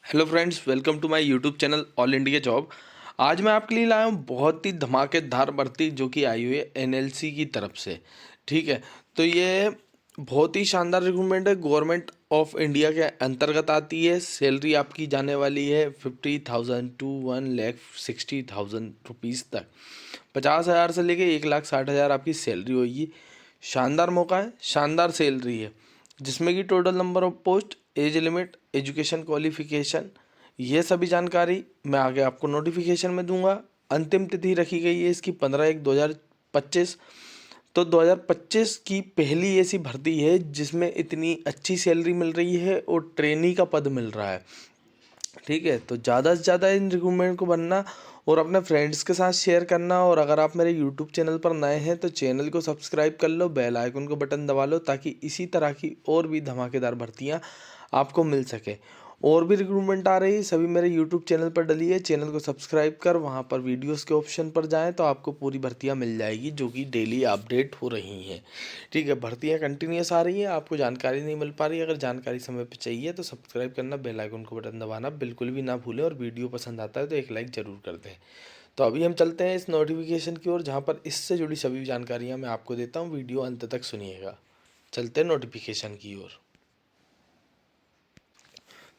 Hello friends, welcome to my YouTube channel all India job. आज मैं आपके लिए लाया हूँ बहुत ही धमाकेदार भर्ती जो कि आई हुई है एनएलसी की तरफ से। ठीक है, तो ये बहुत ही शानदार रिक्रूटमेंट है, गवर्नमेंट ऑफ इंडिया के अंतर्गत आती है। सैलरी आपकी जाने वाली है 50,000 टू 1,60,000 रुपीज़ तक। 50,000 से लेके 1,60,000 आपकी सैलरी होगी। शानदार मौका है, शानदार सैलरी है, जिसमें कि total number of post, age limit, education qualification, ये सभी जानकारी मैं आगे आपको नोटिफिकेशन में दूंगा। अंतिम तिथि रखी गई है इसकी 15/1/2025। तो 2025 की पहली ऐसी भर्ती है जिसमें इतनी अच्छी सैलरी मिल रही है और ट्रेनी का पद मिल रहा है। ठीक है, तो ज़्यादा से ज़्यादा इन रिक्रूटमेंट को बनना और अपने फ्रेंड्स के साथ शेयर करना। और अगर आप मेरे यूट्यूब चैनल पर नए हैं तो चैनल को सब्सक्राइब कर लो, बेल आइकन को बटन दबा लो, ताकि इसी तरह की और भी धमाकेदार भर्तियाँ आपको मिल सके। और भी रिक्रूटमेंट आ रही है, सभी मेरे यूट्यूब चैनल पर डली है। चैनल को सब्सक्राइब कर वहाँ पर वीडियोस के ऑप्शन पर जाएं तो आपको पूरी भर्तियाँ मिल जाएगी जो कि डेली अपडेट हो रही हैं। ठीक है, भर्तियाँ कंटिन्यूस आ रही हैं, आपको जानकारी नहीं मिल पा रही है। अगर जानकारी समय पे चाहिए तो सब्सक्राइब करना, बेल आइकन को बटन दबाना बिल्कुल भी ना भूलें। और वीडियो पसंद आता है तो एक लाइक ज़रूर कर दें। तो अभी हम चलते हैं इस नोटिफिकेशन की ओर, जहाँ पर इससे जुड़ी सभी जानकारियाँ मैं आपको देता हूँ। वीडियो अंत तक सुनिएगा। चलते हैं नोटिफिकेशन की ओर।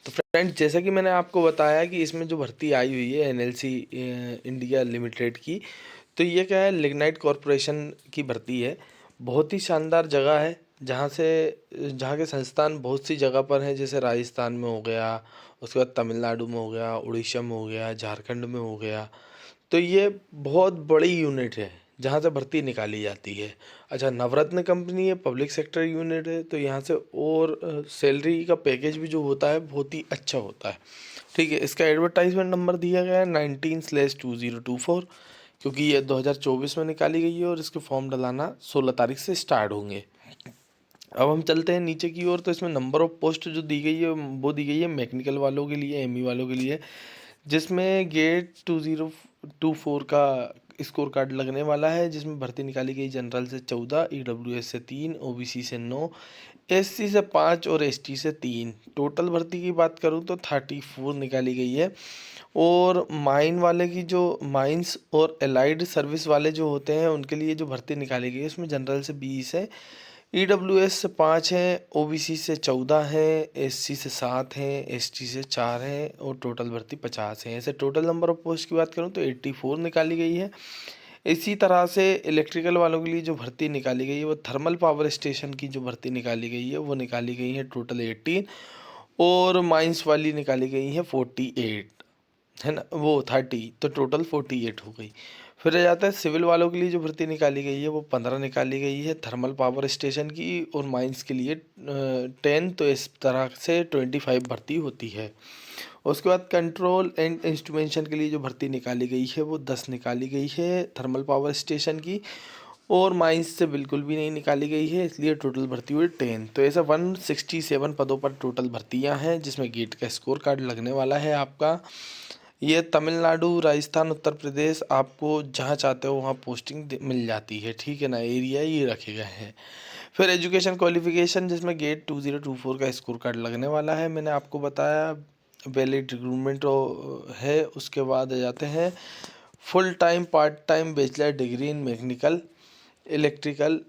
तो फ्रेंड्स, जैसा कि मैंने आपको बताया कि इसमें जो भर्ती आई हुई है एनएलसी इंडिया लिमिटेड की, तो ये क्या है, लिग्नाइट कॉरपोरेशन की भर्ती है। बहुत ही शानदार जगह है, जहाँ के संस्थान बहुत सी जगह पर हैं, जैसे राजस्थान में हो गया, उसके बाद तमिलनाडु में हो गया, उड़ीसा में हो गया, झारखंड में हो गया। तो ये बहुत बड़ी यूनिट है जहाँ से भर्ती निकाली जाती है। अच्छा, नवरत्न कंपनी है, पब्लिक सेक्टर यूनिट है, तो यहाँ से और सैलरी का पैकेज भी जो होता है बहुत ही अच्छा होता है। ठीक है, इसका एडवर्टाइजमेंट नंबर दिया गया है 19/2024, क्योंकि ये 2024 में निकाली गई है और इसके फॉर्म डलाना 16 तारीख से स्टार्ट होंगे। अब हम चलते हैं नीचे की ओर। तो इसमें नंबर ऑफ पोस्ट जो दी गई है वो दी गई है मैकेनिकल वालों के लिए, एमई वालों के लिए, जिसमें गेट 2024 का स्कोर कार्ड लगने वाला है, जिसमें भर्ती निकाली गई जनरल से 14, ईडब्ल्यूएस से 3, ओबीसी से 9, एससी से 5 और एसटी से 3। टोटल भर्ती की बात करूं तो 34 निकाली गई है। और माइंस और एलाइड सर्विस वाले जो होते हैं उनके लिए जो भर्ती निकाली गई है उसमें जनरल से 20 है, ईडब्ल्यूएस से 5 हैं, ओबीसी से 14 हैं, एससी से 7 हैं, एसटी से 4 हैं और टोटल भर्ती 50 है। ऐसे टोटल नंबर ऑफ पोस्ट की बात करूँ तो 84 निकाली गई है। इसी तरह से इलेक्ट्रिकल वालों के लिए जो भर्ती निकाली गई है, वो थर्मल पावर स्टेशन की जो भर्ती निकाली गई है वो निकाली गई है टोटल 18। और माइंस वाली निकाली गई है 48, है ना, वो 30, तो टोटल 48 हो गई। फिर आ जाता है सिविल वालों के लिए जो भर्ती निकाली गई है वो 15 निकाली गई है थर्मल पावर स्टेशन की, और माइंस के लिए 10। तो इस तरह से 25 भर्ती होती है। उसके बाद कंट्रोल एंड इंस्ट्रूमेंटेशन के लिए जो भर्ती निकाली गई है वो 10 निकाली गई है थर्मल पावर स्टेशन की, और माइंस से बिल्कुल भी नहीं निकाली गई है, इसलिए टोटल भर्ती हुई 10। तो ऐसा 167 पदों पर टोटल भर्तियां हैं, जिसमें गेट का स्कोर कार्ड लगने वाला है आपका। ये तमिलनाडु, राजस्थान, उत्तर प्रदेश, आपको जहाँ चाहते हो वहाँ पोस्टिंग मिल जाती है। ठीक है ना, एरिया ये रखे गए हैं। फिर एजुकेशन क्वालिफिकेशन, जिसमें गेट 2024 का स्कोर कार्ड लगने वाला है, मैंने आपको बताया। वैलिड रिक्रूटमेंट है। उसके बाद आ जाते हैं full time, part time, bachelor degree in mechanical, electrical,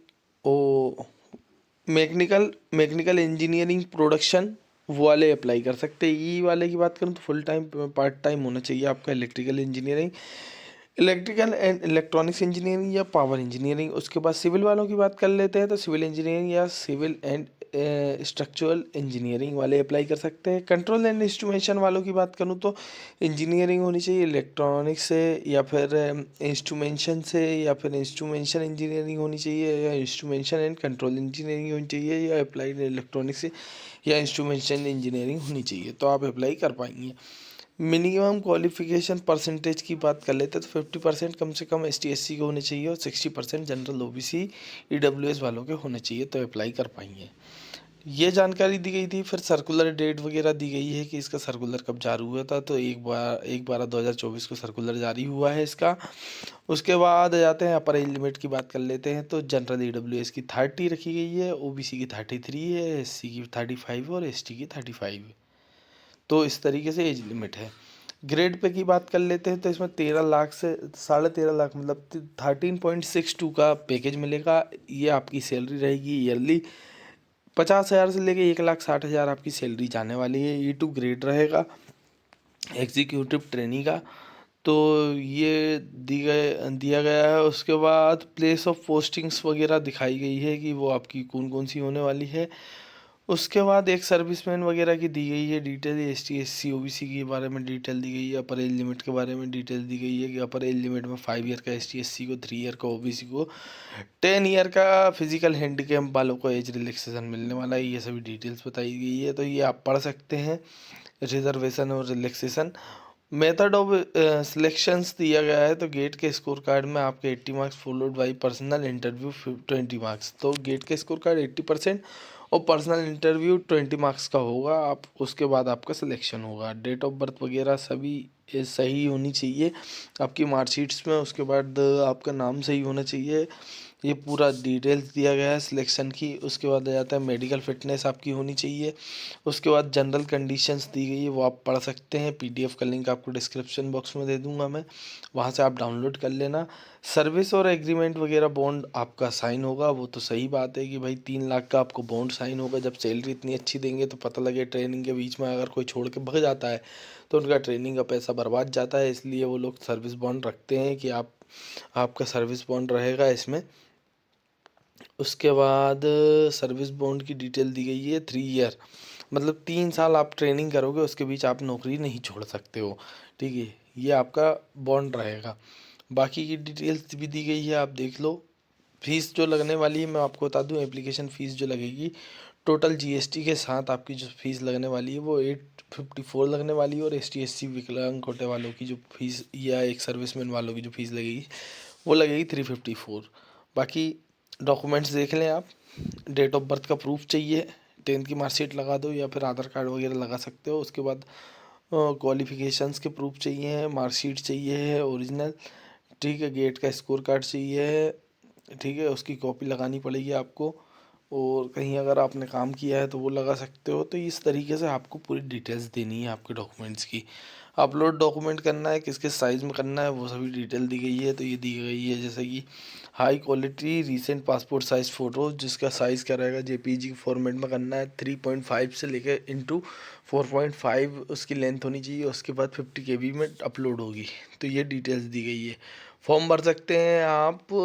or mechanical engineering production, वो वाले अप्लाई कर सकते हैं। ई वाले की बात करूँ तो फुल टाइम, पार्ट टाइम होना चाहिए आपका इलेक्ट्रिकल एंड इलेक्ट्रॉनिक्स इंजीनियरिंग या पावर इंजीनियरिंग। उसके बाद सिविल वालों की बात कर लेते हैं तो सिविल इंजीनियरिंग या सिविल एंड स्ट्रक्चरल इंजीनियरिंग वाले अप्लाई कर सकते हैं। कंट्रोल एंड इंस्ट्रूमेंटेशन वालों की बात करूँ तो इंजीनियरिंग होनी चाहिए इलेक्ट्रॉनिक्स से, या फिर इंस्ट्रूमेंटेशन से, या फिर इंस्ट्रूमेंटेशन इंजीनियरिंग होनी चाहिए, या इंस्ट्रूमेंटेशन एंड कंट्रोल इंजीनियरिंग होनी चाहिए, या अप्लाइड इलेक्ट्रॉनिक्स से, या इंस्ट्रूमेंटेशन इंजीनियरिंग होनी चाहिए, तो आप अप्लाई कर पाएंगे। मिनिमम क्वालिफिकेशन परसेंटेज की बात कर लेते हैं तो 50% कम से कम ST SC के होने चाहिए, और 60% जनरल OBC EWS वालों के होने चाहिए, तो अप्लाई कर पाएंगे। ये जानकारी दी गई थी। फिर सर्कुलर डेट वगैरह दी गई है कि इसका सर्कुलर कब जारी हुआ था, तो 1/12/2024 को सर्कुलर जारी हुआ है इसका। उसके बाद आ जाते हैं अपर एज लिमिट की बात कर लेते हैं तो जनरल EWS की 30 रखी गई है, OBC की 33 है, SC की 35 और ST की 35। तो इस तरीके से एज लिमिट है। ग्रेड पे की बात कर लेते हैं तो इसमें 13 लाख से 13.5 लाख मतलब 13.62 का पैकेज मिलेगा। ये आपकी सैलरी रहेगी ईयरली। 50,000 से लेके 1,60,000 आपकी सैलरी जाने वाली है। E2 ग्रेड रहेगा एग्जीक्यूटिव ट्रेनी का। तो ये दिया गया है। उसके बाद प्लेस ऑफ पोस्टिंग्स वगैरह दिखाई गई है कि वो आपकी कौन कौन सी होने वाली है। उसके बाद एक सर्विसमैन वगैरह की दी गई है डिटेल, ST SC OBC के बारे में डिटेल दी गई है। अपर एज लिमिट के बारे में डिटेल दी गई है कि अपर एज लिमिट में 5 ईयर का ST SC को, 3 ईयर का OBC को, 10 ईयर का फिजिकल हैंडीकैप वालों को एज रिलैक्सेशन मिलने वाला है। ये सभी डिटेल्स बताई गई है, तो ये आप पढ़ सकते हैं। रिजर्वेशन और रिलैक्सेशन, मेथड ऑफ सिलेक्शंस दिया गया है। तो गेट के स्कोर कार्ड में आपके 80 marks followed by personal interview 20 marks. तो गेट के स्कोर कार्ड 80% और पर्सनल इंटरव्यू 20 मार्क्स का होगा। आप उसके बाद आपका सिलेक्शन होगा। डेट ऑफ बर्थ वगैरह सभी सही होनी चाहिए आपकी मार्कशीट्स में। उसके बाद आपका नाम सही होना चाहिए। ये पूरा डिटेल्स दिया गया है सिलेक्शन की। उसके बाद आ जाता है मेडिकल फिटनेस आपकी होनी चाहिए। उसके बाद जनरल कंडीशंस दी गई है, वो आप पढ़ सकते हैं। PDF का लिंक आपको डिस्क्रिप्शन बॉक्स में दे दूंगा मैं, वहाँ से आप डाउनलोड कर लेना। सर्विस और एग्रीमेंट वगैरह बॉन्ड आपका साइन होगा। वो तो सही बात है कि भाई 3 लाख का आपको बॉन्ड साइन होगा। जब सैलरी इतनी अच्छी देंगे तो पता लगे ट्रेनिंग के बीच में अगर कोई छोड़ के भाग जाता है तो उनका ट्रेनिंग का पैसा बर्बाद जाता है। इसलिए वो लोग सर्विस बॉन्ड रखते हैं कि आपका सर्विस बॉन्ड रहेगा इसमें। उसके बाद सर्विस बॉन्ड की डिटेल दी गई है 3 ईयर, मतलब 3 साल आप ट्रेनिंग करोगे, उसके बीच आप नौकरी नहीं छोड़ सकते हो। ठीक है, ये आपका बॉन्ड रहेगा। बाकी की डिटेल्स भी दी गई है, आप देख लो। फीस जो लगने वाली है मैं आपको बता दूं, एप्लीकेशन फ़ीस जो लगेगी टोटल GST के साथ आपकी जो फीस लगने वाली है वो 854 लगने वाली है। और ST SC विकलांग कोटे वालों की जो फीस या एक सर्विसमैन वालों की जो फीस लगेगी वो लगेगी 354। बाकी डॉक्यूमेंट्स देख लें आप। डेट ऑफ बर्थ का प्रूफ चाहिए, 10th की मार्कशीट लगा दो या फिर आधार कार्ड वगैरह लगा सकते हो। उसके बाद क्वालिफिकेशंस के प्रूफ चाहिए, मार्कशीट चाहिए है ओरिजिनल। ठीक है, गेट का स्कोर कार्ड चाहिए है। ठीक है, उसकी कॉपी लगानी पड़ेगी आपको। और कहीं अगर आपने काम किया है तो वो लगा सकते हो। तो इस तरीके से आपको पूरी डिटेल्स देनी है आपके डॉक्यूमेंट्स की। अपलोड डॉक्यूमेंट करना है, किस किस साइज़ में करना है, वो सभी डिटेल दी गई है। तो ये दी गई है जैसे कि high quality recent passport size photo, जिसका साइज़ क्या रहेगा JPG फॉर्मेट में करना है। 3.5 से लेकर इंटू 4.5 उसकी लेंथ होनी चाहिए। उसके बाद 50 KB में अपलोड होगी। तो ये डिटेल्स दी गई है। फॉर्म भर सकते हैं आप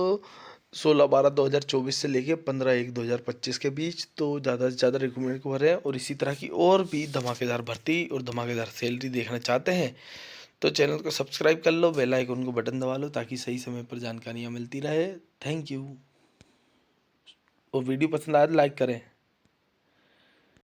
16/12/2024 से लेके 15/1/2025 के बीच। तो ज़्यादा से ज़्यादा रिक्रूटमेंट को भरें। और इसी तरह की और भी धमाकेदार भर्ती और धमाकेदार सैलरी देखना चाहते हैं तो चैनल को सब्सक्राइब कर लो, बेल आइकन को बटन दबा लो ताकि सही समय पर जानकारियाँ मिलती रहे। Thank you. और वीडियो पसंद आए तो लाइक करें।